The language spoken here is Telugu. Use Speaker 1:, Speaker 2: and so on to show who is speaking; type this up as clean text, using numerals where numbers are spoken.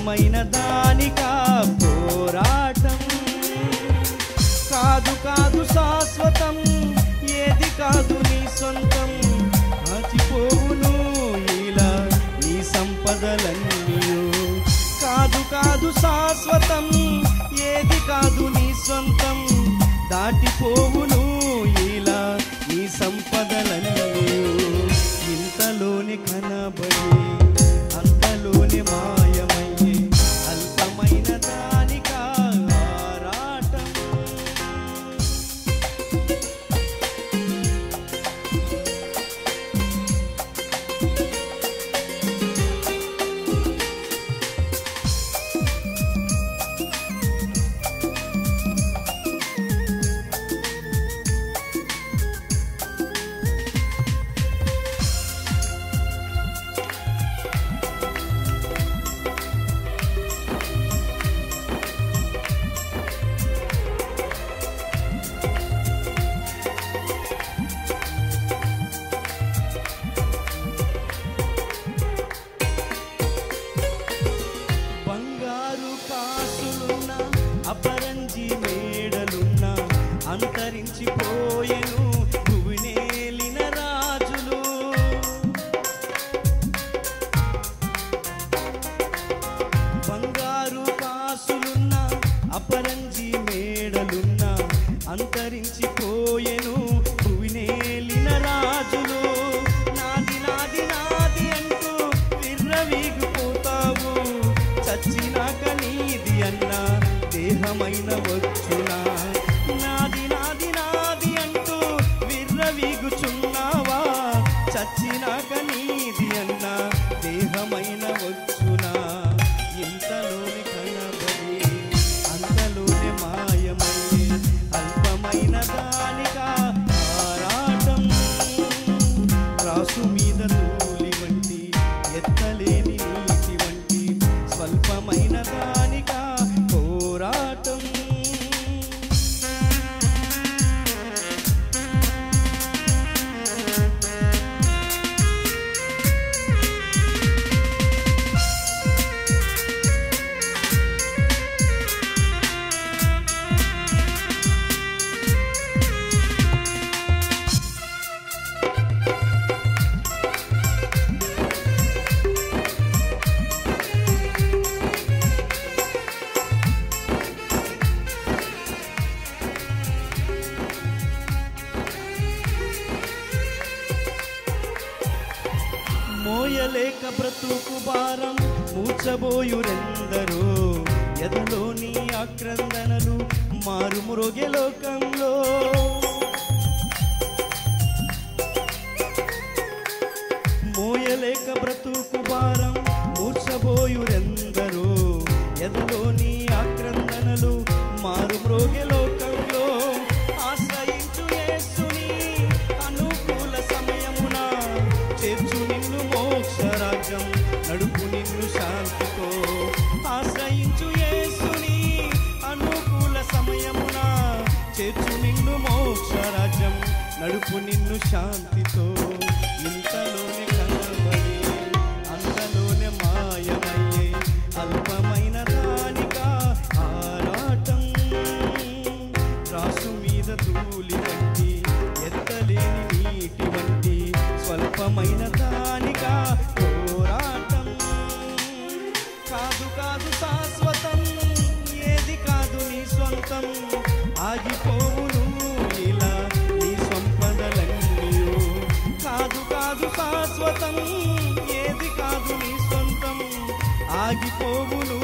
Speaker 1: అల్పమైన దానికా పోరాటం. కాదు కాదు శాశ్వతం, ఏది కాదు నీ సొంతం. ఆచిపోవును ఇలా నీ సంపదలన్నీయు. కాదు కాదు శాశ్వతం, ఏది కాదు నీ సొంతం. దాటిపోవును ఇలా నీ సంపదలన్నీయు. ఇంతలోనే కనబడి అంతలోనే మాయమయ్యే అల్పమైన దానికా ఆరాటం. అపరంజి మేడలున్న అంతరించిపోయెను భువినేలిన రాజులు. బంగారు కాసులున్న అపరంజి మేడలున్న అంతరించిపోయెను భువినేలిన రాజులు. నాది నాది నాది అంటూ విర్రవీగిపోతావు. చచ్చినాక నీది అన్నా దేహమైన వచ్చునా. నాది నాది నాది అంటూ విర్రవీగుచున్నావా. చచ్చినాక నీది అన్నా దేహమైన వచ్చునా. ఇంతలోనే కనబడి అంతలోనే మాయమయ్యే అల్పమైన దానికా ఆరాటం. రాసు మీద తూలి వంటి ఎత్తలేని నీటి వంటి స్వల్పమైన దానికా పోరాటం. మోయలేక బ్రతుకు భారం మూర్చబోయురెందరో. ఎదలోని ఆక్రందనలు మారుమురోగే లోకంలో. మోయలేక బ్రతుకు భారం మూర్చబోయురెందరో. ఎదలోని ఆక్రందనలు మారుమ్రోగే లోకంలో. ఆశ్రయించు యేసుని అనుకూల సమయమున చేర్చు నిన్ను మోక్షరాజ్యం, నడుపు నిన్ను శాంతితో. ఆశ్రయించు యేసుని అనుకూల సమయమున చేర్చు నిన్ను మోక్షరాజ్యం, నడుపు నిన్ను శాంతితో. ఇంతలోనే కనబడి అంతలోనే మాయమయ్యే అల్పమైన దానికా ఆరాటం. రాసు మీద ధూళి వంటి ఎత్తలేని నీటి వంటి స్వల్పమైన దానికా పోరాటం. కాదు కాదు శాశ్వతం, ఏది కాదు నీ సొంతం. ఆగిపోవును ఇలా నీ సంపదలన్నీయు. కాదు కాదు శాశ్వతం, ఏది కాదు నీ సొంతం. ఆగిపోవును